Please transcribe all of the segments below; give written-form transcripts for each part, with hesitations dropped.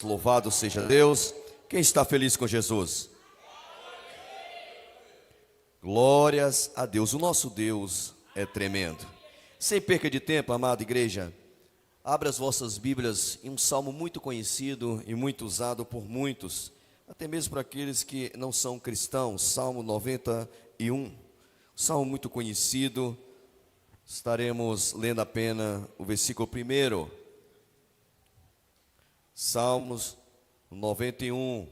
Louvado seja Deus. Quem está feliz com Jesus? Glórias a Deus. O nosso Deus é tremendo. Sem perca de tempo, amada igreja, abra as vossas Bíblias em um salmo muito conhecido e muito usado por muitos, até mesmo para aqueles que não são cristãos. Salmo 91, salmo muito conhecido. Estaremos lendo apenas o versículo 1. Salmos 91,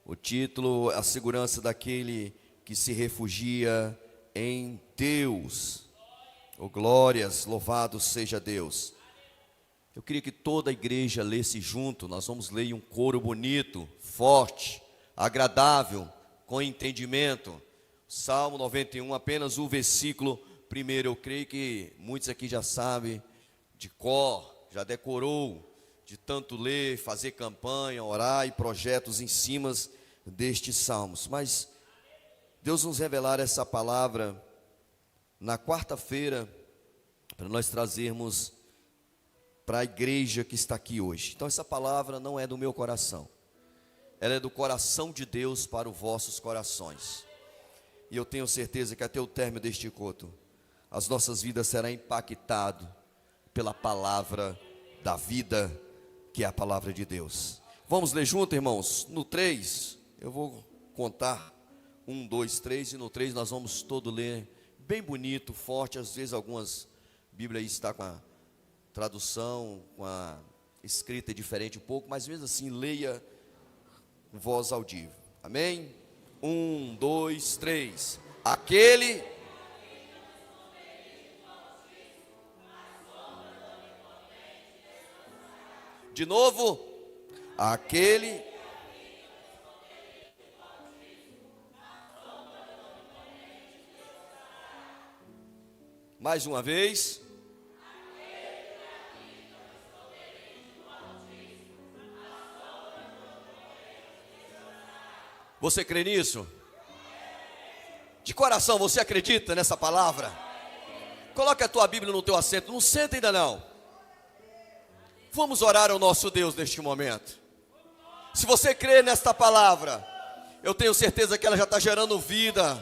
o título: A segurança daquele que se refugia em Deus. Oh, glórias, louvado seja Deus. Eu queria que toda a igreja lesse junto. Nós vamos ler em um coro bonito, forte, agradável, com entendimento. Salmo 91, apenas o versículo 1. Eu creio que muitos aqui já sabem de cor, já decorou, de tanto ler, fazer campanha, orar e projetos em cima destes salmos. Mas Deus nos revelar essa palavra na quarta-feira, para nós trazermos para a igreja que está aqui hoje. Então essa palavra não é do meu coração, ela é do coração de Deus para os vossos corações. E eu tenho certeza que até o término deste culto, as nossas vidas serão impactadas pela palavra da vida, que é a palavra de Deus. Vamos ler junto, irmãos? No 3, eu vou contar 1, 2, 3, e no 3 nós vamos todo ler, bem bonito, forte. Às vezes algumas Bíblias está com a tradução, com a escrita diferente um pouco, mas mesmo assim leia com voz audível. Amém? 1, 2, 3. Aquele... De novo, aquele. Mais uma vez. Você crê nisso? De coração, você acredita nessa palavra? Coloque a tua Bíblia no teu assento. Não senta ainda não. Vamos orar ao nosso Deus neste momento. Se você crê nesta palavra, eu tenho certeza que ela já está gerando vida,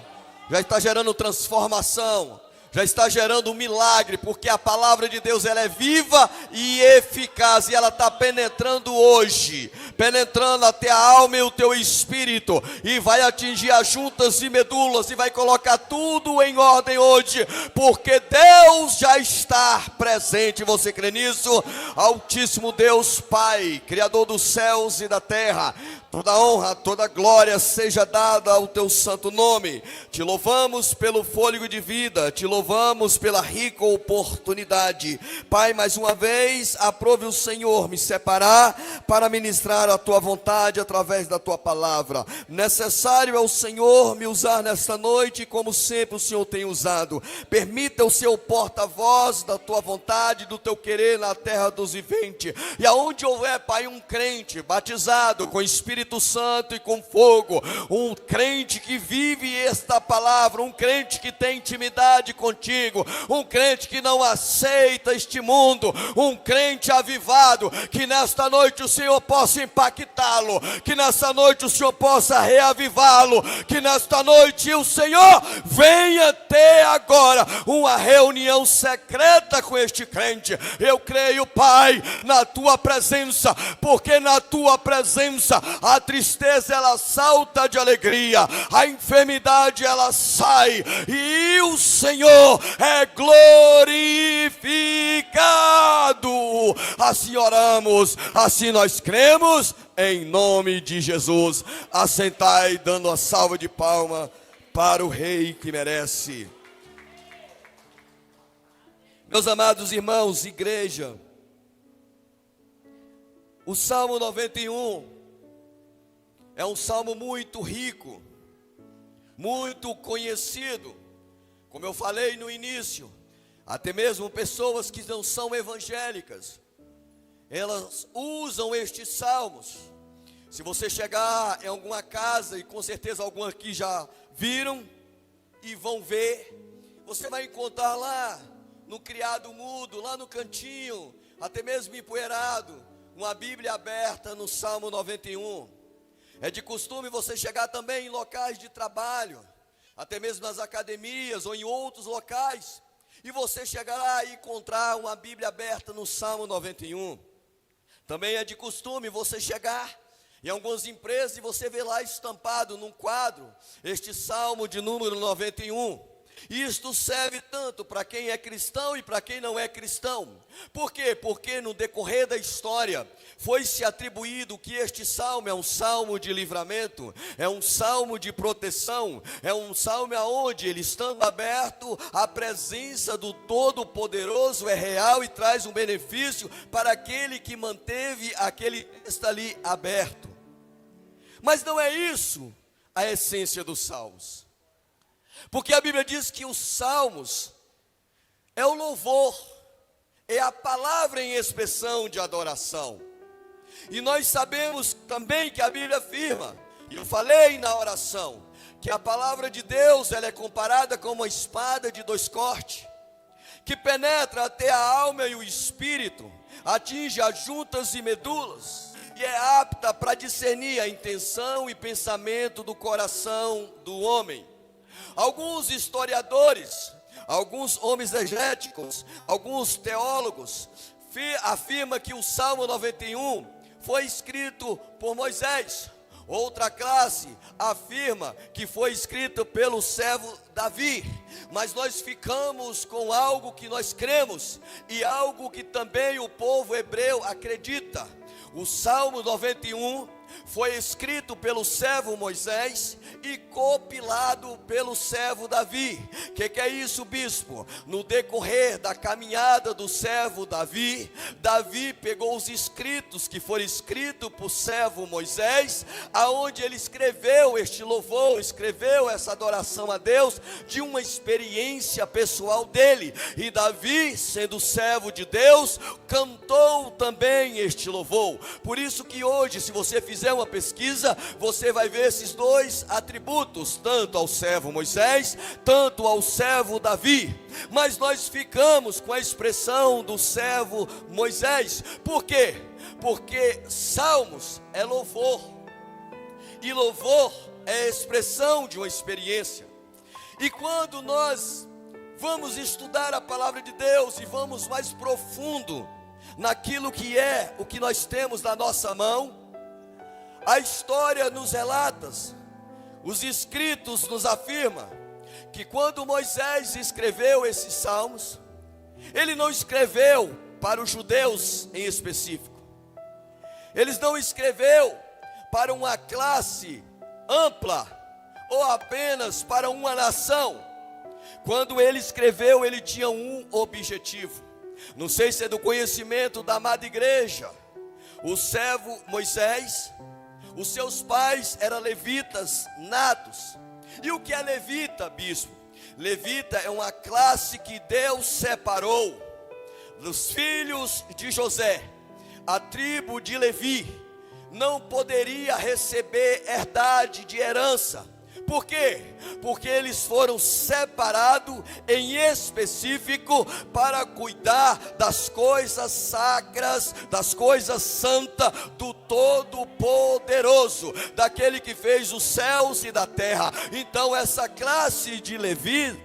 já está gerando transformação, já está gerando um milagre, porque a palavra de Deus ela é viva e eficaz, e ela está penetrando hoje, penetrando até a alma e o teu espírito, e vai atingir as juntas e medulas, e vai colocar tudo em ordem hoje, porque Deus já está presente. Você crê nisso? Altíssimo Deus Pai, Criador dos céus e da terra, toda honra, toda glória seja dada ao teu santo nome. Te louvamos pelo fôlego de vida, te louvamos pela rica oportunidade. Pai, mais uma vez, aprove o Senhor me separar para ministrar a tua vontade através da tua palavra. Necessário é o Senhor me usar nesta noite, como sempre o Senhor tem usado. Permita o seu porta-voz da tua vontade, do teu querer na terra dos viventes. E aonde houver, Pai, um crente batizado com Espírito Santo e com fogo, um crente que vive esta palavra, um crente que tem intimidade contigo, um crente que não aceita este mundo, um crente avivado, que nesta noite o Senhor possa impactá-lo, que nesta noite o Senhor possa reavivá-lo, que nesta noite o Senhor venha ter agora uma reunião secreta com este crente. Eu creio, Pai, na tua presença, porque na tua presença a tristeza ela salta de alegria, a enfermidade ela sai, e o Senhor é glorificado. Assim oramos, assim nós cremos, em nome de Jesus. Assentai, dando a salva de palma para o Rei que merece. Meus amados irmãos, igreja, o Salmo 91 é um salmo muito rico, muito conhecido. Como eu falei no início, até mesmo pessoas que não são evangélicas, elas usam estes salmos. Se você chegar em alguma casa, e com certeza alguns aqui já viram e vão ver, você vai encontrar lá no criado mudo, lá no cantinho, até mesmo empoeirado, uma Bíblia aberta no Salmo 91. É de costume você chegar também em locais de trabalho, até mesmo nas academias ou em outros locais, e você chegar lá e encontrar uma Bíblia aberta no Salmo 91. Também é de costume você chegar em algumas empresas e você vê lá estampado num quadro este Salmo de número 91. Isto serve tanto para quem é cristão e para quem não é cristão. Por quê? Porque no decorrer da história foi-se atribuído que este salmo é um salmo de livramento, é um salmo de proteção, é um salmo onde ele, estando aberto, a presença do Todo-Poderoso é real e traz um benefício para aquele que manteve aquele texto ali aberto. Mas não é isso a essência dos salmos. Porque a Bíblia diz que os salmos é o louvor, é a palavra em expressão de adoração. E nós sabemos também que a Bíblia afirma, e eu falei na oração, que a palavra de Deus ela é comparada com uma espada de dois cortes, que penetra até a alma e o espírito, atinge as juntas e medulas, e é apta para discernir a intenção e pensamento do coração do homem. Alguns historiadores, alguns homens exegéticos, alguns teólogos afirmam que o Salmo 91 foi escrito por Moisés. Outra classe afirma que foi escrito pelo servo Davi. Mas nós ficamos com algo que nós cremos e algo que também o povo hebreu acredita. O Salmo 91 foi escrito pelo servo Moisés e compilado pelo servo Davi. Que é isso, bispo? No decorrer da caminhada do servo Davi, Davi pegou os escritos que foram escritos por servo Moisés, aonde ele escreveu este louvor, escreveu essa adoração a Deus de uma experiência pessoal dele. E Davi, sendo servo de Deus, cantou também este louvor. Por isso que hoje, se você fizer uma pesquisa, você vai ver esses dois atributos, tanto ao servo Moisés, tanto ao servo Davi. Mas nós ficamos com a expressão do servo Moisés. Por quê? Porque salmos é louvor, e louvor é expressão de uma experiência. E quando nós vamos estudar a palavra de Deus e vamos mais profundo naquilo que é o que nós temos na nossa mão, a história nos relata, os escritos nos afirmam que quando Moisés escreveu esses salmos, ele não escreveu para os judeus em específico, ele não escreveu para uma classe ampla ou apenas para uma nação. Quando ele escreveu, ele tinha um objetivo. Não sei se é do conhecimento da amada igreja. O servo Moisés, os seus pais eram levitas natos. E o que é levita, bispo? Levita é uma classe que Deus separou dos filhos de José. A tribo de Levi não poderia receber herdade de herança. Por quê? Porque eles foram separados em específico para cuidar das coisas sacras, das coisas santas do Todo-Poderoso, daquele que fez os céus e da terra. Então essa classe de Levi,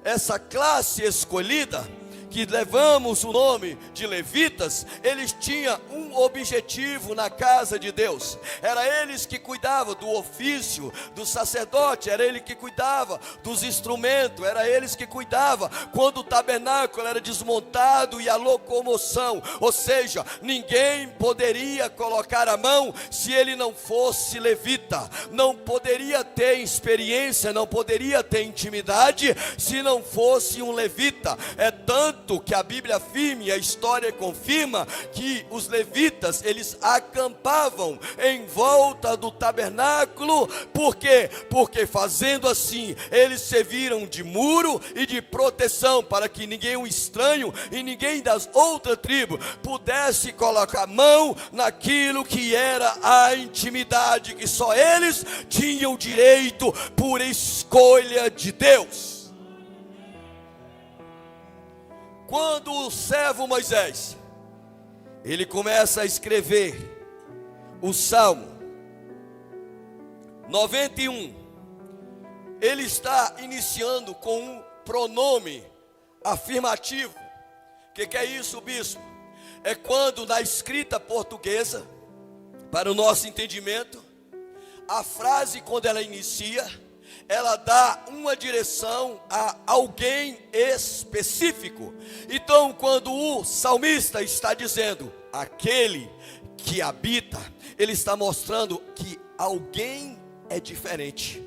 essa classe escolhida, que levamos o nome de levitas, eles tinham um objetivo na casa de Deus. Era eles que cuidavam do ofício do sacerdote, era ele que cuidava dos instrumentos, era eles que cuidavam quando o tabernáculo era desmontado e a locomoção. Ou seja, ninguém poderia colocar a mão se ele não fosse levita, não poderia ter experiência, não poderia ter intimidade se não fosse um levita. É tanto que a Bíblia afirma e a história confirma que os levitas, eles acampavam em volta do tabernáculo. Por quê? Porque fazendo assim, eles serviram de muro e de proteção para que ninguém, um estranho e ninguém das outras tribos, pudesse colocar a mão naquilo que era a intimidade que só eles tinham direito por escolha de Deus. Quando o servo Moisés ele começa a escrever o Salmo 91. Ele está iniciando com um pronome afirmativo. O que é isso, bispo? É quando na escrita portuguesa, para o nosso entendimento, a frase, quando ela inicia, ela dá uma direção a alguém específico. Então, quando o salmista está dizendo aquele que habita, ele está mostrando que alguém é diferente.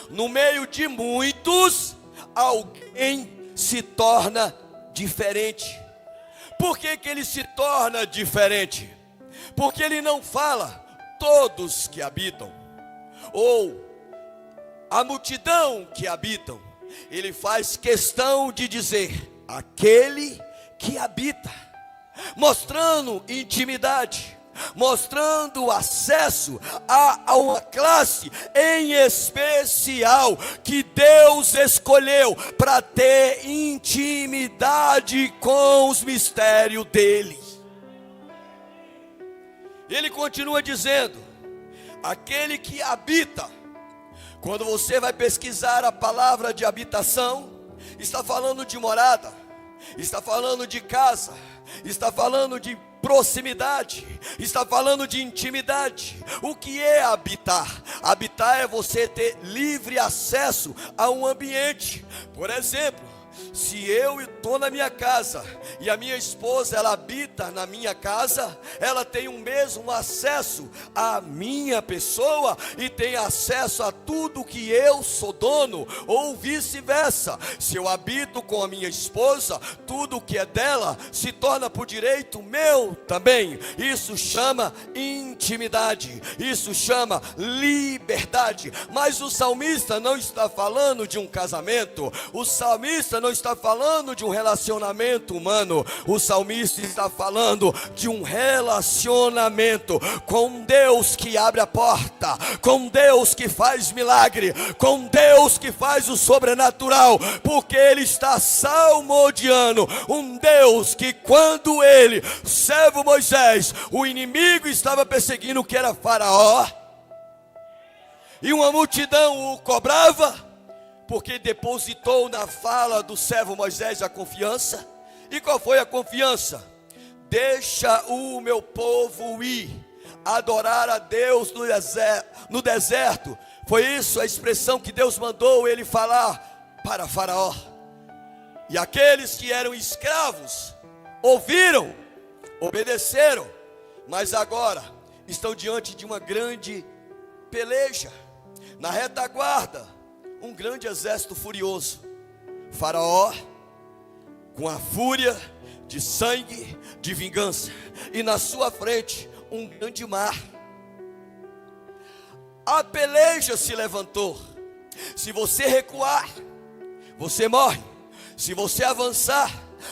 No meio de muitos, alguém se torna diferente. Por que ele se torna diferente? Porque ele não fala todos que habitam, ou a multidão que habitam. Ele faz questão de dizer aquele que habita, mostrando intimidade, mostrando acesso a uma classe em especial que Deus escolheu para ter intimidade com os mistérios dele. Ele continua dizendo, aquele que habita. Quando você vai pesquisar a palavra de habitação, está falando de morada, está falando de casa, está falando de proximidade, está falando de intimidade. O que é habitar? Habitar é você ter livre acesso a um ambiente. Por exemplo, se eu estou na minha casa e a minha esposa, ela habita na minha casa, ela tem o mesmo acesso à minha pessoa e tem acesso a tudo que eu sou dono, ou vice-versa. Se eu habito com a minha esposa, tudo que é dela se torna por direito meu também. Isso chama intimidade, isso chama liberdade. Mas o salmista não está falando de um casamento, o salmista não está falando de um relacionamento humano. O salmista está falando de um relacionamento com Deus que abre a porta, com Deus que faz milagre, com Deus que faz o sobrenatural, porque ele está salmodiando um Deus que, quando ele, servo Moisés, o inimigo estava perseguindo, que era Faraó, e uma multidão o cobrava, porque depositou na fala do servo Moisés a confiança. E qual foi a confiança? Deixa o meu povo ir adorar a Deus no deserto. Foi isso a expressão que Deus mandou ele falar para Faraó. E aqueles que eram escravos ouviram, obedeceram, mas agora estão diante de uma grande peleja. Na retaguarda, um grande exército furioso. Faraó, com a fúria de sangue, de vingança, e na sua frente um grande mar. A peleja se levantou. Se você recuar, você morre. Se você avançar,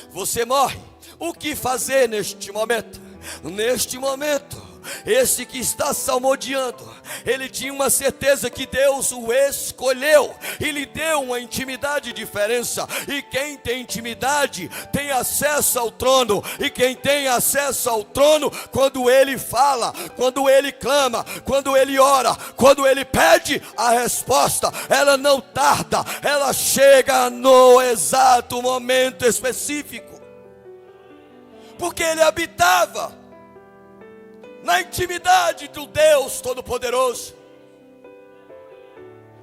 você morre. O que fazer neste momento? Neste momento, esse que está salmodiando, ele tinha uma certeza que Deus o escolheu e lhe deu uma intimidade diferença. E quem tem intimidade tem acesso ao trono. E quem tem acesso ao trono, quando ele fala, quando ele clama, quando ele ora, quando ele pede, a resposta, ela não tarda, ela chega no exato momento específico. Porque ele habitava na intimidade do Deus Todo-Poderoso.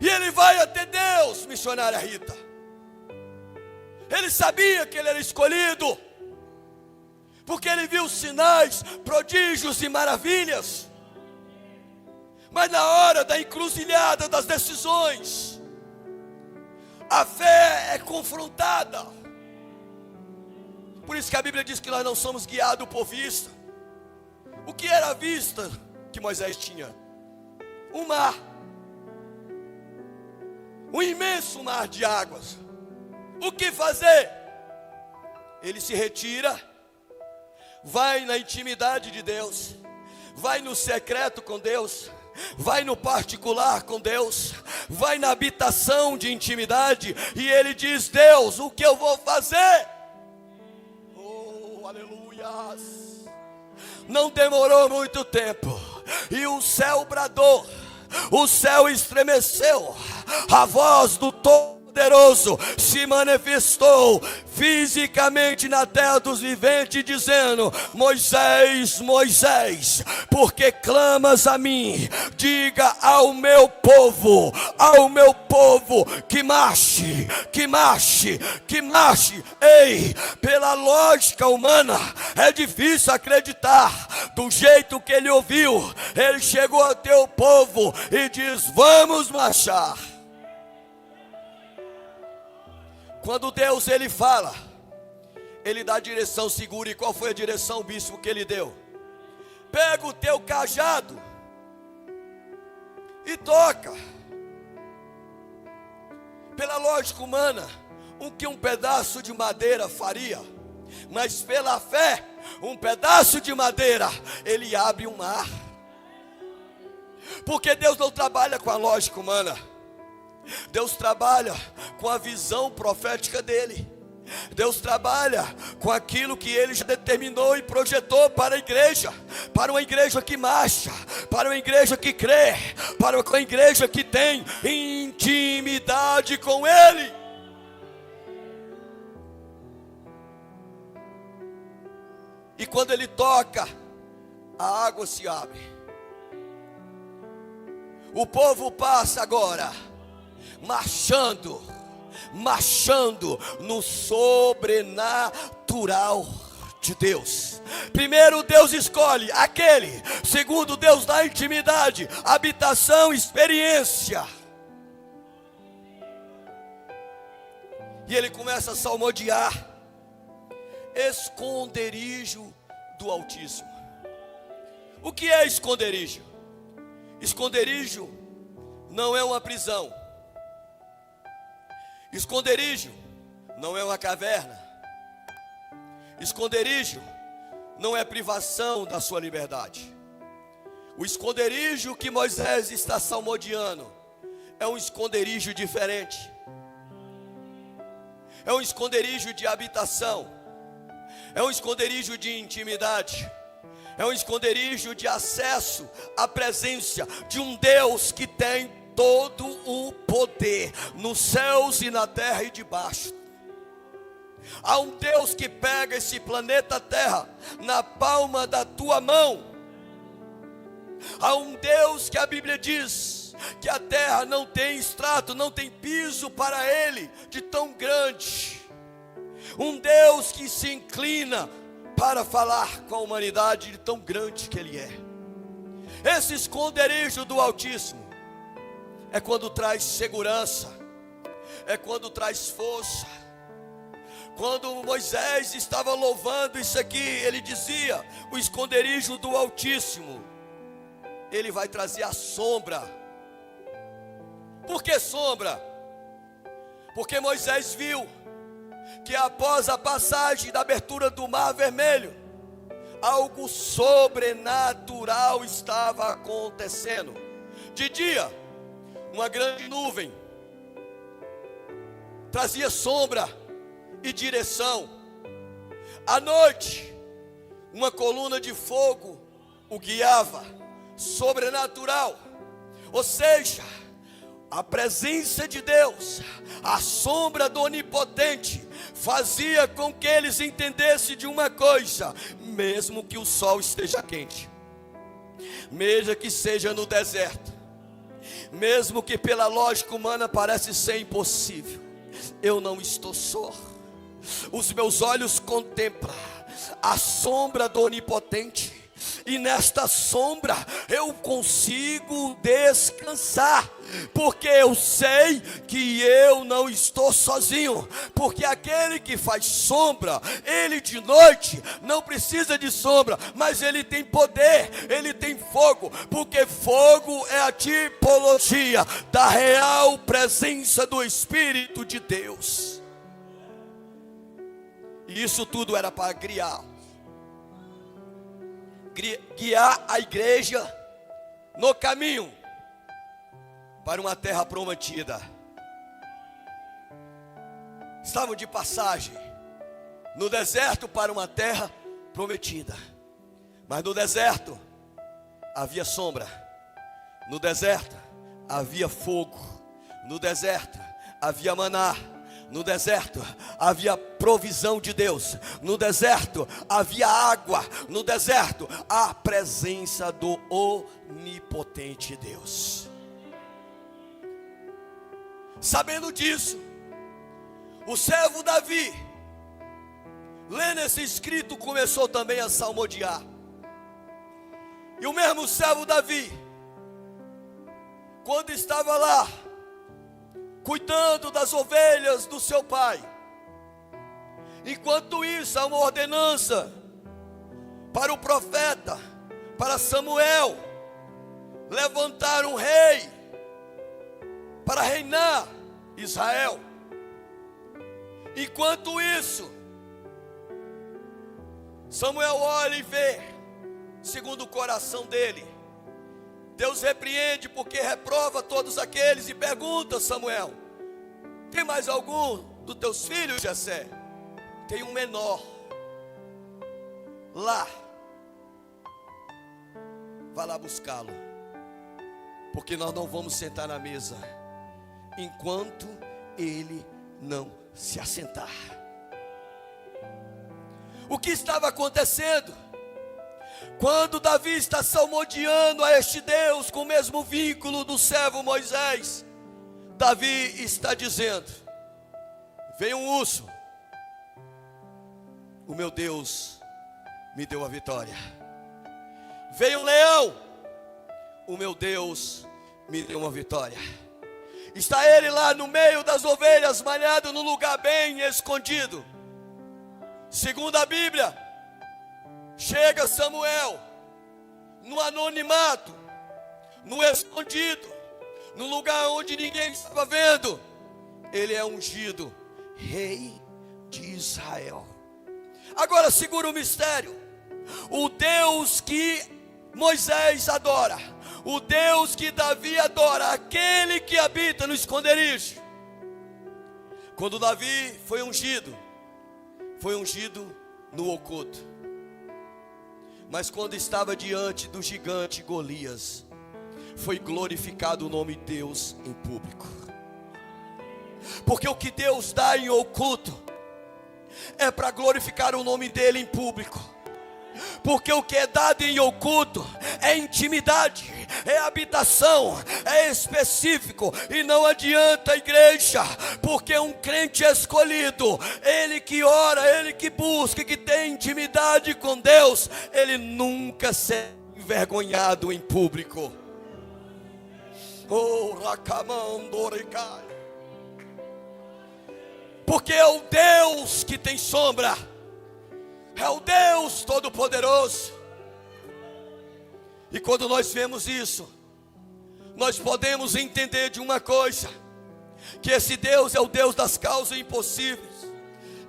E ele vai até Deus, missionária Rita. Ele sabia que ele era escolhido, porque ele viu sinais, prodígios e maravilhas. Mas na hora da encruzilhada das decisões, a fé é confrontada. Por isso que a Bíblia diz que nós não somos guiados por vista. O que era a vista que Moisés tinha? Um mar, um imenso mar de águas. O que fazer? Ele se retira, vai na intimidade de Deus, vai no secreto com Deus, vai no particular com Deus, vai na habitação de intimidade, e ele diz: Deus, o que eu vou fazer? Oh, aleluias! Não demorou muito tempo, e o céu bradou, o céu estremeceu, a voz do Todo-Poderoso se manifestou fisicamente na terra dos viventes, dizendo: Moisés, Moisés, por que clamas a mim? Diga ao meu povo que marche, que marche, que marche. Ei, pela lógica humana é difícil acreditar. Do jeito que ele ouviu, ele chegou ao teu povo e diz: vamos marchar. Quando Deus ele fala, ele dá direção segura. E qual foi a direção, bispo, que ele deu? Pega o teu cajado e toca. Pela lógica humana, o que um pedaço de madeira faria? Mas pela fé, um pedaço de madeira, ele abre um mar. Porque Deus não trabalha com a lógica humana. Deus trabalha com a visão profética dele. Deus trabalha com aquilo que ele já determinou e projetou para a igreja. Para uma igreja que marcha, para uma igreja que crê, para uma igreja que tem intimidade com ele. E quando ele toca, a água se abre. O povo passa agora marchando no sobrenatural de Deus. Primeiro Deus escolhe aquele, segundo Deus dá intimidade, habitação, experiência. E ele começa a salmodiar: esconderijo do Altíssimo. O que é esconderijo? Esconderijo não é uma prisão. Esconderijo não é uma caverna. Esconderijo não é privação da sua liberdade. O esconderijo que Moisés está salmodiando é um esconderijo diferente. É um esconderijo de habitação. É um esconderijo de intimidade. É um esconderijo de acesso à presença de um Deus que tem todo o poder nos céus e na terra e debaixo. Há um Deus que pega esse planeta Terra na palma da tua mão. Há um Deus que a Bíblia diz que a terra não tem estrato, não tem piso para ele, de tão grande. Um Deus que se inclina para falar com a humanidade, de tão grande que ele é. Esse esconderijo do Altíssimo é quando traz segurança, é quando traz força. Quando Moisés estava louvando isso aqui, ele dizia: o esconderijo do Altíssimo, ele vai trazer a sombra. Por que sombra? Porque Moisés viu que após a passagem da abertura do Mar Vermelho, algo sobrenatural estava acontecendo. De dia, uma grande nuvem trazia sombra e direção. À noite, uma coluna de fogo o guiava. Sobrenatural. Ou seja, a presença de Deus, a sombra do Onipotente, fazia com que eles entendessem de uma coisa: mesmo que o sol esteja quente, mesmo que seja no deserto, mesmo que pela lógica humana pareça ser impossível, eu não estou só. Os meus olhos contemplam a sombra do Onipotente, e nesta sombra eu consigo descansar, porque eu sei que eu não estou sozinho. Porque aquele que faz sombra, ele de noite não precisa de sombra, mas ele tem poder, ele tem fogo, porque fogo é a tipologia da real presença do Espírito de Deus. E isso tudo era para guiar a igreja no caminho para uma terra prometida. Estavam de passagem no deserto para uma terra prometida. Mas no deserto havia sombra, no deserto havia fogo, no deserto havia maná, no deserto havia provisão de Deus, no deserto havia água, no deserto a presença do onipotente Deus. Sabendo disso, o servo Davi, lendo esse escrito, começou também a salmodiar. E o mesmo servo Davi, quando estava lá, cuidando das ovelhas do seu pai, enquanto isso, há uma ordenança para o profeta, para Samuel, levantar um rei, para reinar Israel. Enquanto isso, Samuel olha e vê, segundo o coração dele, Deus repreende porque reprova todos aqueles e pergunta: Samuel, tem mais algum dos teus filhos, Jessé? Tem um menor lá, vá lá buscá-lo, porque nós não vamos sentar na mesa enquanto ele não se assentar. O que estava acontecendo? Quando Davi está salmodiando a este Deus com o mesmo vínculo do servo Moisés, Davi está dizendo: veio um urso, o meu Deus me deu a vitória. Veio um leão, o meu Deus me deu uma vitória. Está ele lá no meio das ovelhas, malhado num lugar bem escondido. Segundo a Bíblia, chega Samuel, no anonimato, no escondido, no lugar onde ninguém estava vendo. Ele é ungido rei de Israel. Agora segura o mistério. O Deus que Moisés adora, o Deus que Davi adora, aquele que habita no esconderijo. Quando Davi foi ungido no oculto. Mas quando estava diante do gigante Golias, foi glorificado o nome de Deus em público. Porque o que Deus dá em oculto é para glorificar o nome dele em público. Porque o que é dado em oculto é intimidade, é habitação, é específico. E não adianta, igreja, porque um crente escolhido, ele que ora, ele que busca, que tem intimidade com Deus, ele nunca será envergonhado em público. Oh, Rakamandoricai. Porque é o Deus que tem sombra, é o Deus Todo-Poderoso. E quando nós vemos isso, nós podemos entender de uma coisa: que esse Deus é o Deus das causas impossíveis.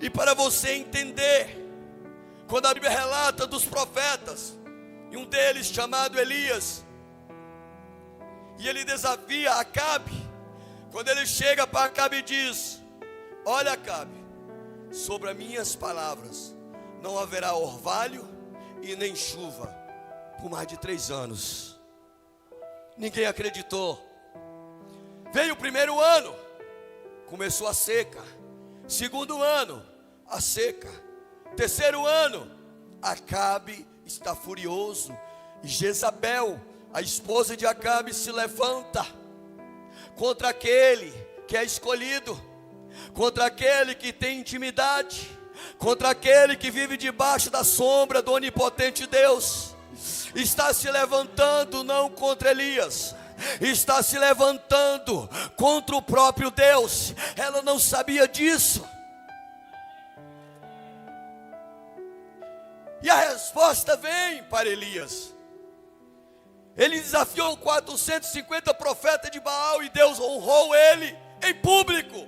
E para você entender, quando a Bíblia relata dos profetas, e um deles chamado Elias, e ele desafia Acabe, quando ele chega para Acabe e diz: olha, Acabe, sobre as minhas palavras não haverá orvalho e nem chuva por mais de 3 anos. Ninguém acreditou. Veio o primeiro ano, começou a seca. Segundo ano, a seca. Terceiro ano, Acabe está furioso. E Jezabel, a esposa de Acabe, se levanta contra aquele que é escolhido, contra aquele que tem intimidade, contra aquele que vive debaixo da sombra do onipotente Deus. Está se levantando não contra Elias, está se levantando contra o próprio Deus. Ela não sabia disso. E a resposta vem para Elias. Ele desafiou 450 profetas de Baal e Deus honrou ele em público.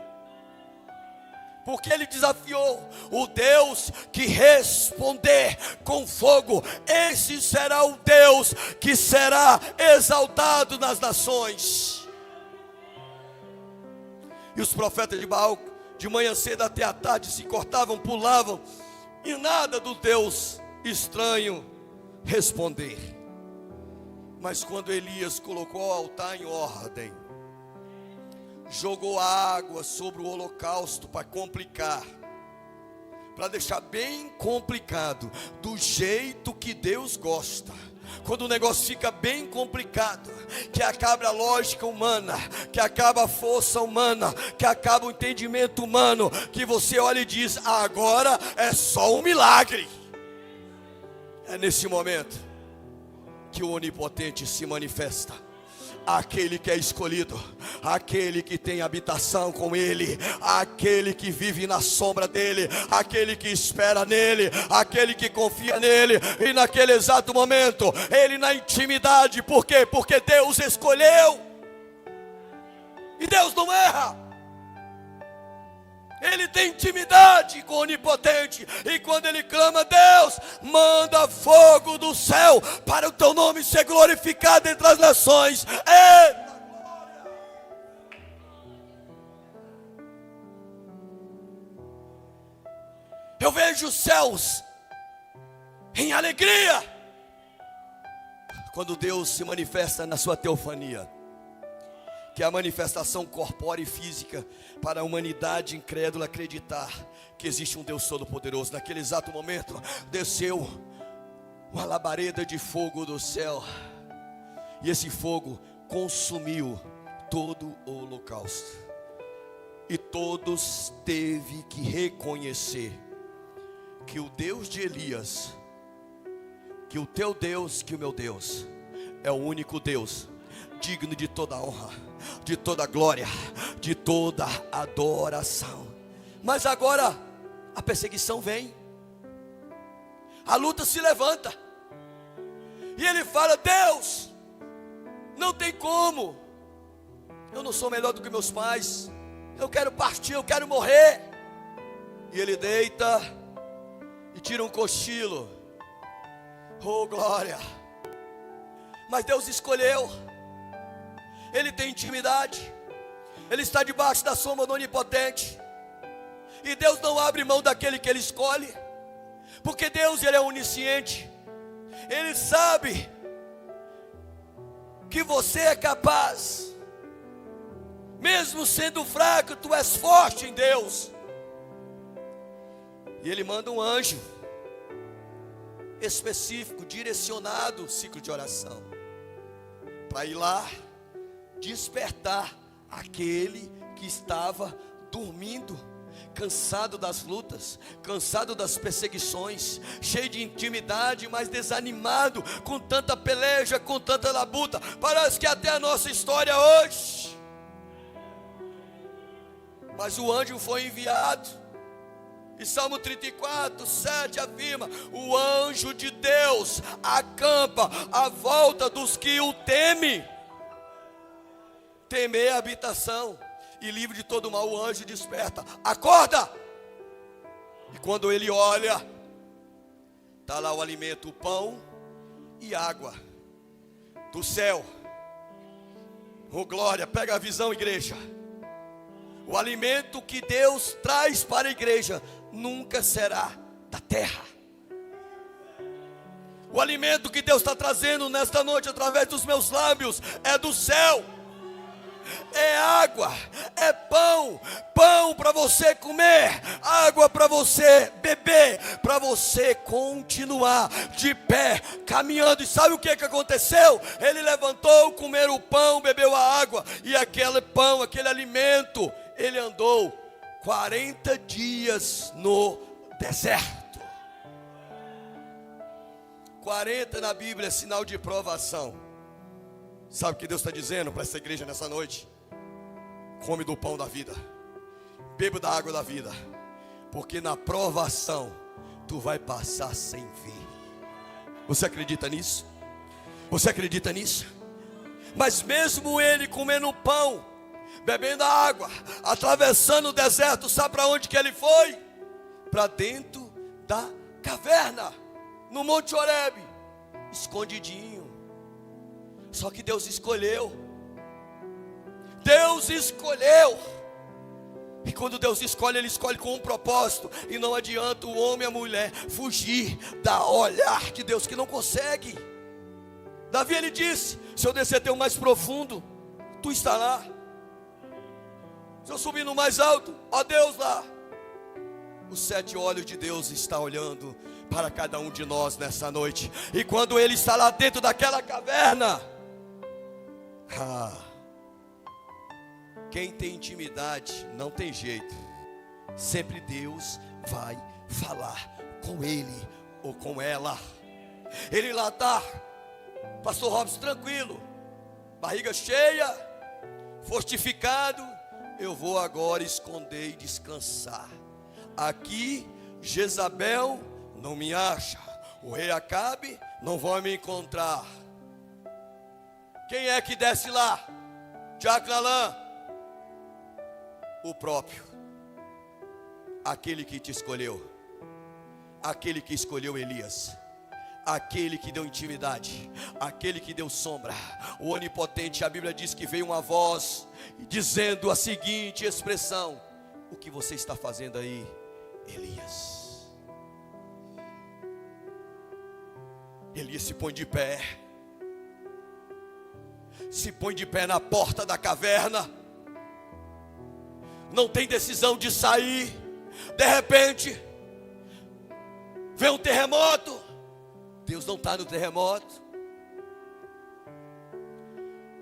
Porque ele desafiou o Deus que responder com fogo. Esse será o Deus que será exaltado nas nações. E os profetas de Baal, de manhã cedo até à tarde, se cortavam, pulavam, e nada do Deus estranho responder. Mas quando Elias colocou o altar em ordem, jogou água sobre o holocausto para complicar, para deixar bem complicado, do jeito que Deus gosta. Quando o negócio fica bem complicado, que acaba a lógica humana, que acaba a força humana, que acaba o entendimento humano, que você olha e diz: agora é só um milagre. É nesse momento que o onipotente se manifesta. Aquele que é escolhido, aquele que tem habitação com Ele, aquele que vive na sombra dEle, aquele que espera nele, aquele que confia nele. E naquele exato momento, ele na intimidade, por quê? Porque Deus escolheu, e Deus não erra. Ele tem intimidade com o onipotente, e quando ele clama: Deus, manda fogo do céu, para o teu nome ser glorificado entre as nações. Eita glória! Eu vejo os céus em alegria, quando Deus se manifesta na sua teofania, que é a manifestação corpórea e física, para a humanidade incrédula acreditar que existe um Deus todo-poderoso. Naquele exato momento, desceu uma labareda de fogo do céu, e esse fogo consumiu todo o holocausto, e todos teve que reconhecer que o Deus de Elias, que o teu Deus, que o meu Deus, é o único Deus digno de toda honra, de toda glória, de toda adoração. Mas agora a perseguição vem, a luta se levanta, e ele fala: Deus, não tem como, eu não sou melhor do que meus pais, eu quero partir, eu quero morrer. E ele deita e tira um cochilo. Oh glória! Mas Deus escolheu. Ele tem intimidade, ele está debaixo da sombra do onipotente, e Deus não abre mão daquele que ele escolhe, porque Deus, ele é onisciente. Ele sabe que você é capaz, mesmo sendo fraco, tu és forte em Deus. E ele manda um anjo específico, direcionado, ciclo de oração, para ir lá despertar aquele que estava dormindo, cansado das lutas, cansado das perseguições, cheio de intimidade, mas desanimado, com tanta peleja, com tanta labuta. Parece que até a nossa história hoje. Mas o anjo foi enviado, e Salmo 34, 7 afirma: o anjo de Deus acampa à volta dos que o temem. Temer a habitação e livre de todo mal, o anjo desperta: acorda! E quando ele olha, está lá o alimento, o pão e água do céu. Oh glória, pega a visão, igreja. O alimento que Deus traz para a igreja nunca será da terra. O alimento que Deus está trazendo nesta noite através dos meus lábios é do céu. É água, é pão, pão para você comer, água para você beber, para você continuar de pé, caminhando. E sabe o que aconteceu? Ele levantou, comeu o pão, bebeu a água, e aquele pão, aquele alimento, ele andou 40 dias no deserto. 40 na Bíblia é sinal de provação. Sabe o que Deus está dizendo para essa igreja nessa noite? Come do pão da vida, beba da água da vida, porque na provação tu vai passar sem ver. Você acredita nisso? Você acredita nisso? Mas mesmo ele comendo pão, bebendo a água, atravessando o deserto, sabe para onde que ele foi? Para dentro da caverna, no Monte Horebe, escondidinho. Só que Deus escolheu. Deus escolheu. E quando Deus escolhe, Ele escolhe com um propósito. E não adianta o homem e a mulher fugir da olhar de Deus, que não consegue. Davi, ele disse: se eu descer até o mais profundo, tu está lá. Se eu subir no mais alto, ó Deus lá. Os 7 olhos de Deus estão olhando para cada um de nós nessa noite. E quando Ele está lá dentro daquela caverna, quem tem intimidade não tem jeito. Sempre Deus vai falar com ele ou com ela. Ele lá está, pastor Robson, tranquilo, barriga cheia, fortificado. Eu vou agora esconder e descansar. Aqui Jezabel não me acha, o rei Acabe não vai me encontrar. Quem é que desce lá? Tiago Nalan, o próprio, aquele que te escolheu, aquele que escolheu Elias, aquele que deu intimidade, aquele que deu sombra, o onipotente. A Bíblia diz que veio uma voz dizendo a seguinte expressão: o que você está fazendo aí, Elias? Elias se põe de pé, se põe de pé na porta da caverna, não tem decisão de sair. De repente vem um terremoto. Deus não está no terremoto.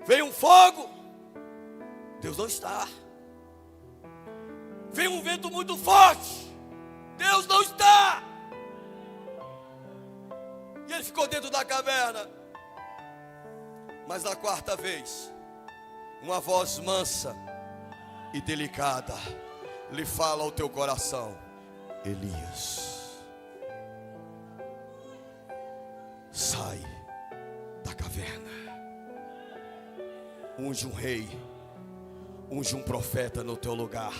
Vem um fogo. Deus não está. Vem um vento muito forte. Deus não está. E ele ficou dentro da caverna. Mas na quarta vez, uma voz mansa e delicada lhe fala ao teu coração: Elias, sai da caverna, unge um rei, unge um profeta no teu lugar.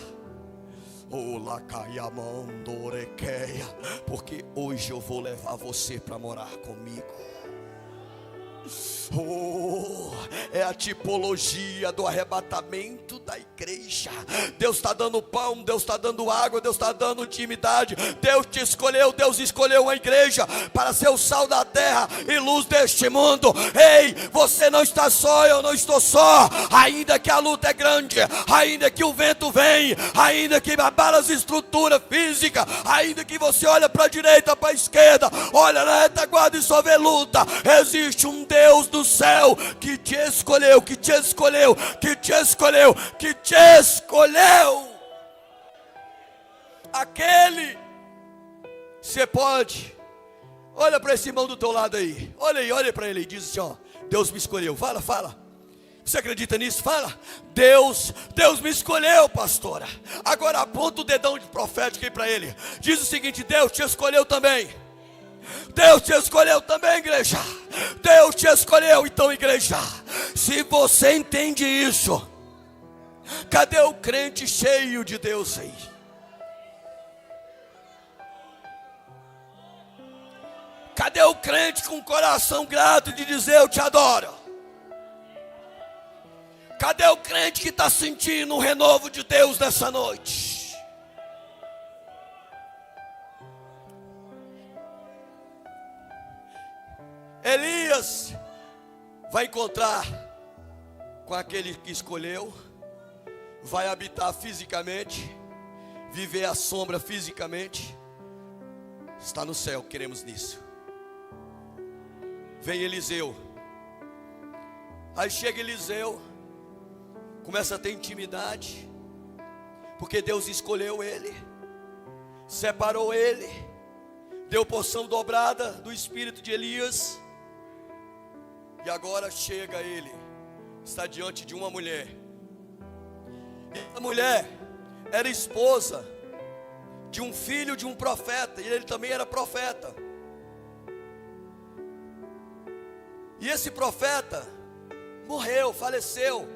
Porque hoje eu vou levar você para morar comigo. É a tipologia do arrebatamento da igreja. Deus está dando pão, Deus está dando água, Deus está dando intimidade. Deus te escolheu, Deus escolheu a igreja para ser o sal da terra e luz deste mundo. Ei, você não está só, eu não estou só. Ainda que a luta é grande, ainda que o vento vem, ainda que abala as estruturas físicas, ainda que você olha para a direita, para a esquerda, olha na retaguarda e só vê luta, existe um Deus do céu que te escolheu, que te escolheu, que te escolheu, que te escolheu. Aquele, você pode, olha para esse irmão do teu lado aí, olha para ele e diz assim: ó, Deus me escolheu. Fala. Você acredita nisso? Fala. Deus me escolheu, pastora. Agora aponta o dedão de profético aí para ele. Diz o seguinte: Deus te escolheu também. Deus te escolheu também, igreja. Deus te escolheu. Então, igreja, se você entende isso, cadê o crente cheio de Deus aí? Cadê o crente com o coração grato de dizer: eu te adoro? Cadê o crente que está sentindo o renovo de Deus nessa noite? Elias vai encontrar com aquele que escolheu, vai habitar fisicamente, viver a sombra fisicamente. Está no céu, queremos nisso. Vem Eliseu. Aí chega Eliseu, começa a ter intimidade, porque Deus escolheu ele, separou ele, deu porção dobrada do espírito de Elias. E agora chega ele, está diante de uma mulher. E a mulher era esposa de um filho de um profeta, e ele também era profeta. E esse profeta morreu, faleceu,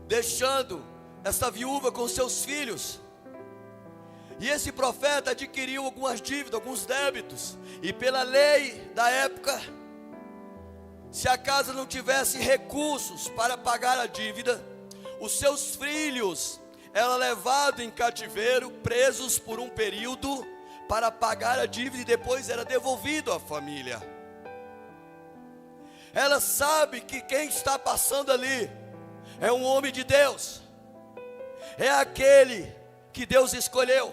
deixando essa viúva com seus filhos. E esse profeta adquiriu algumas dívidas, alguns débitos. E pela lei da época, se a casa não tivesse recursos para pagar a dívida, os seus filhos era levado em cativeiro, presos por um período para pagar a dívida e depois era devolvido à família. Ela sabe que quem está passando ali é um homem de Deus, é aquele que Deus escolheu,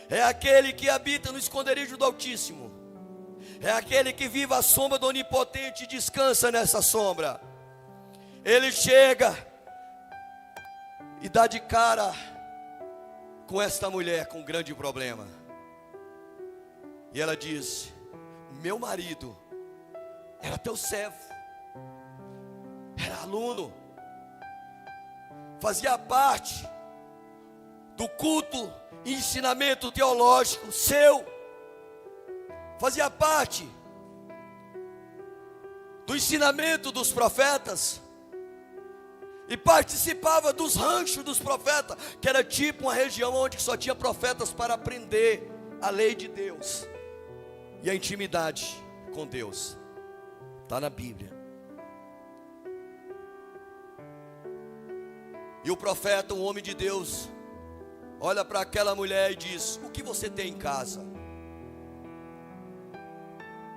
é aquele que habita no esconderijo do Altíssimo, é aquele que vive à sombra do Onipotente e descansa nessa sombra. Ele chega e dá de cara com esta mulher com um grande problema. E ela diz: meu marido era teu servo, era aluno, fazia parte do culto e ensinamento teológico seu, fazia parte do ensinamento dos profetas e participava dos ranchos dos profetas, que era tipo uma região onde só tinha profetas para aprender a lei de Deus e a intimidade com Deus. Está na Bíblia. E o profeta, um homem de Deus, olha para aquela mulher e diz: o que você tem em casa?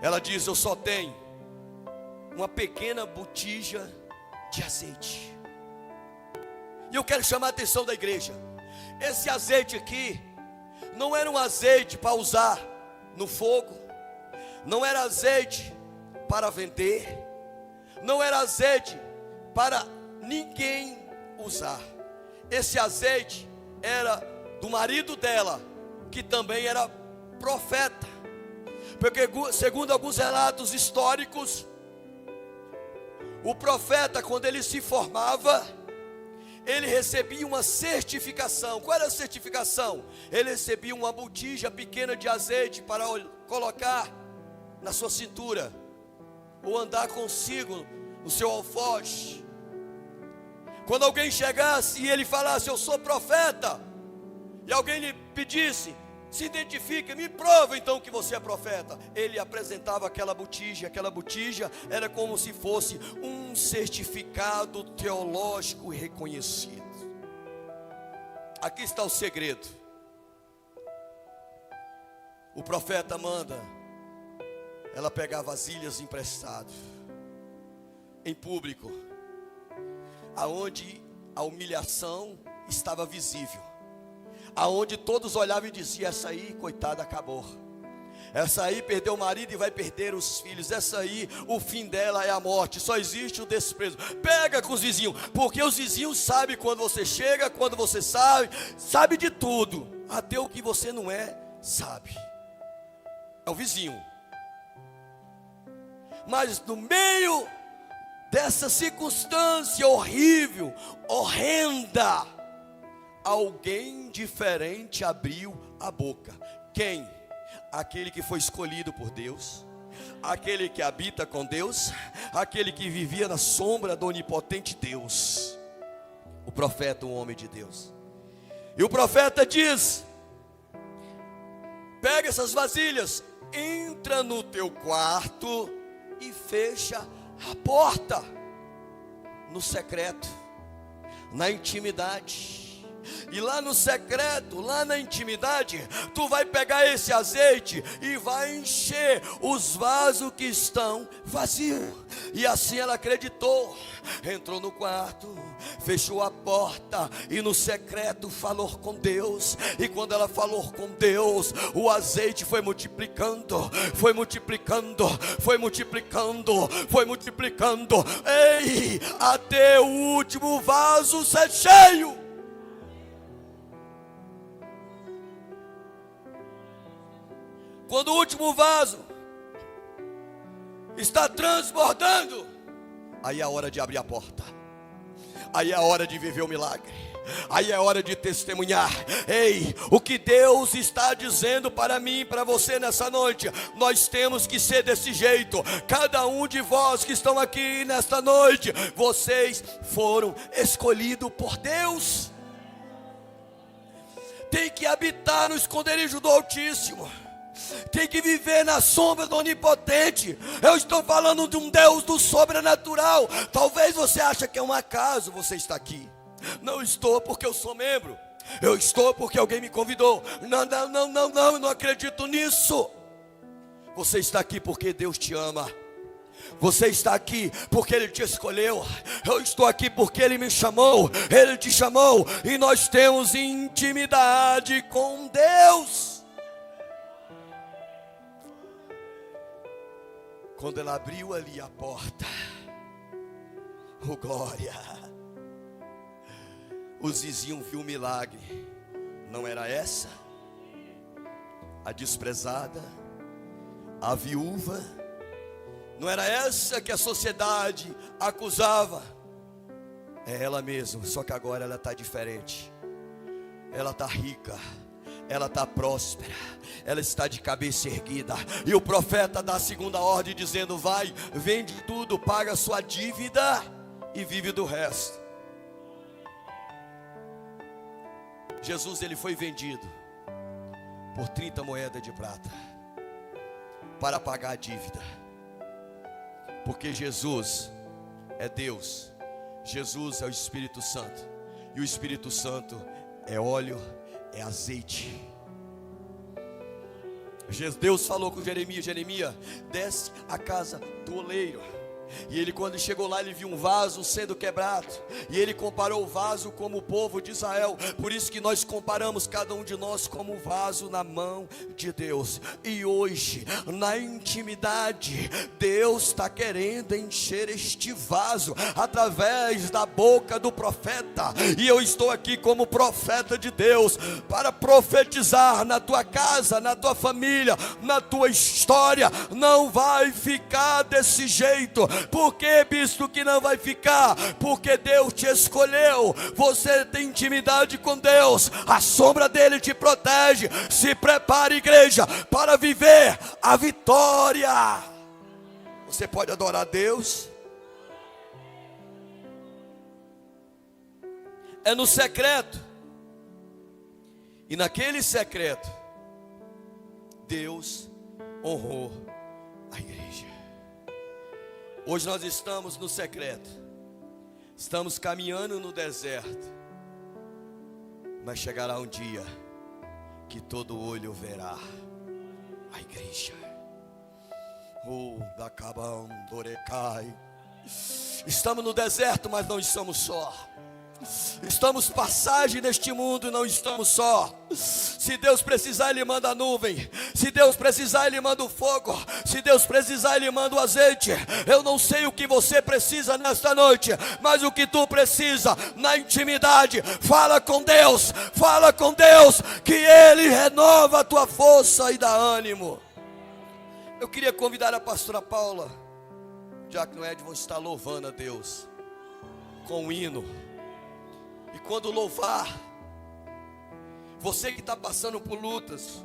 Ela diz: eu só tenho uma pequena botija de azeite. E eu quero chamar a atenção da igreja. Esse azeite aqui não era um azeite para usar no fogo, não era azeite para vender, não era azeite para ninguém usar. Esse azeite era do marido dela, que também era profeta, porque segundo alguns relatos históricos, o profeta, quando ele se formava, ele recebia uma certificação. Qual era a certificação? Ele recebia uma botija pequena de azeite para colocar na sua cintura, ou andar consigo no seu alforje. Quando alguém chegasse e ele falasse: eu sou profeta, e alguém lhe pedisse: se identifique, me prova então que você é profeta, ele apresentava aquela botija era como se fosse um certificado teológico reconhecido. Aqui está o segredo. O profeta manda ela pegar vasilhas emprestadas em público, aonde a humilhação estava visível, aonde todos olhavam e diziam: essa aí, coitada, acabou, essa aí perdeu o marido e vai perder os filhos, essa aí, o fim dela é a morte, só existe o desprezo. Pega com os vizinhos, porque os vizinhos sabem quando você chega, quando você sabe de tudo, até o que você não é, sabe. É o vizinho. Mas no meio dessa circunstância horrível, horrenda, alguém diferente abriu a boca. Quem? Aquele que foi escolhido por Deus, aquele que habita com Deus, aquele que vivia na sombra do onipotente Deus. O profeta, um homem de Deus. E o profeta diz: pega essas vasilhas, entra no teu quarto e fecha a porta, no secreto, na intimidade. E lá no secreto, lá na intimidade, tu vai pegar esse azeite e vai encher os vasos que estão vazios. E assim ela acreditou, entrou no quarto, fechou a porta e no secreto falou com Deus. E quando ela falou com Deus, o azeite foi multiplicando, foi multiplicando, foi multiplicando, foi multiplicando, ei, até o último vaso ser cheio. Quando o último vaso está transbordando, aí é a hora de abrir a porta, aí é a hora de viver o milagre, aí é a hora de testemunhar. Ei, o que Deus está dizendo para mim e para você nessa noite, nós temos que ser desse jeito. Cada um de vós que estão aqui nesta noite, vocês foram escolhidos por Deus. Tem que habitar no esconderijo do Altíssimo, tem que viver na sombra do Onipotente. Eu estou falando de um Deus do sobrenatural. Talvez você ache que é um acaso você está aqui. Não estou porque eu sou membro. Eu estou porque alguém me convidou. Não, eu não acredito nisso. Você está aqui porque Deus te ama. Você está aqui porque Ele te escolheu. Eu estou aqui porque Ele me chamou. Ele te chamou. E nós temos intimidade com Deus. Quando ela abriu ali a porta, oh glória, os vizinhos viram o milagre. Não era essa a desprezada, a viúva? Não era essa que a sociedade acusava? É ela mesma, só que agora ela está diferente. Ela está rica, ela está próspera, ela está de cabeça erguida. E o profeta dá a segunda ordem dizendo: vai, vende tudo, paga a sua dívida e vive do resto. Jesus, ele foi vendido por 30 moedas de prata para pagar a dívida. Porque Jesus é Deus, Jesus é o Espírito Santo, e o Espírito Santo é óleo, é azeite. Deus falou com Jeremias: Jeremias, desce a casa do oleiro. E ele, quando chegou lá, ele viu um vaso sendo quebrado, e ele comparou o vaso como o povo de Israel. Por isso que nós comparamos cada um de nós como um vaso na mão de Deus. E hoje, na intimidade, Deus está querendo encher este vaso através da boca do profeta. E eu estou aqui como profeta de Deus para profetizar na tua casa, na tua família, na tua história. Não vai ficar desse jeito. Por que, bispo, que não vai ficar? Porque Deus te escolheu. Você tem intimidade com Deus, a sombra dele te protege. Se prepare, igreja, para viver a vitória. Você pode adorar Deus. É no secreto. E naquele secreto, Deus honrou a igreja. Hoje nós estamos no secreto, estamos caminhando no deserto, mas chegará um dia que todo olho verá a igreja. Da Cabão, Dorecai. Estamos no deserto, mas não estamos só. Estamos passagem neste mundo e não estamos só. Se Deus precisar, Ele manda a nuvem. Se Deus precisar, Ele manda o fogo. Se Deus precisar, Ele manda o azeite. Eu não sei o que você precisa nesta noite, mas o que tu precisa na intimidade, fala com Deus, que Ele renova a tua força e dá ânimo. Eu queria convidar a pastora Paula, já que o Ed vão estar louvando a Deus com um hino. E quando louvar, você que está passando por lutas,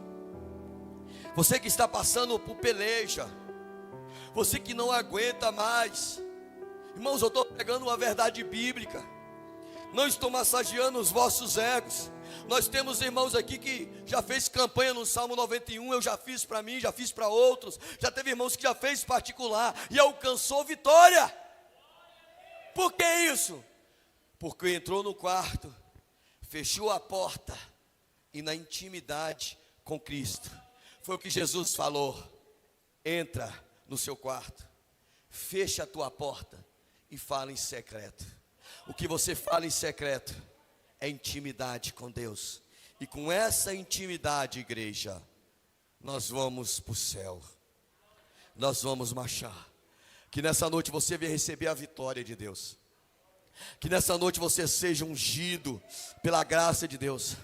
você que está passando por peleja, você que não aguenta mais, irmãos, eu estou pegando uma verdade bíblica, não estou massageando os vossos egos. Nós temos irmãos aqui que já fez campanha no Salmo 91, eu já fiz para mim, já fiz para outros, já teve irmãos que já fez particular e alcançou vitória. Por que isso? Porque entrou no quarto, fechou a porta e na intimidade com Cristo. Foi o que Jesus falou: entra no seu quarto, fecha a tua porta e fala em secreto. O que você fala em secreto é intimidade com Deus. E com essa intimidade, igreja, nós vamos para o céu. Nós vamos marchar. Que nessa noite você venha receber a vitória de Deus. Que nessa noite você seja ungido pela graça de Deus.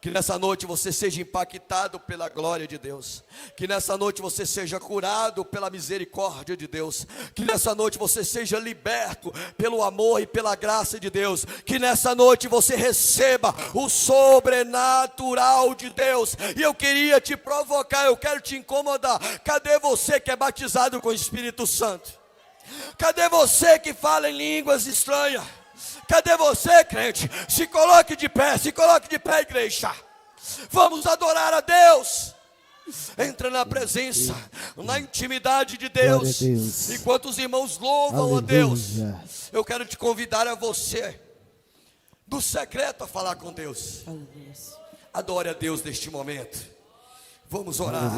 Que nessa noite você seja impactado pela glória de Deus. Que nessa noite você seja curado pela misericórdia de Deus. Que nessa noite você seja liberto pelo amor e pela graça de Deus. Que nessa noite você receba o sobrenatural de Deus. E eu queria te provocar, eu quero te incomodar. Cadê você que é batizado com o Espírito Santo? Cadê você que fala em línguas estranhas? Cadê você, crente? Se coloque de pé, igreja. Vamos adorar a Deus. Entra na presença, na intimidade de Deus. Enquanto os irmãos louvam a Deus, eu quero te convidar a você do secreto a falar com Deus. Aleluia. Adore a Deus neste momento. Vamos orar.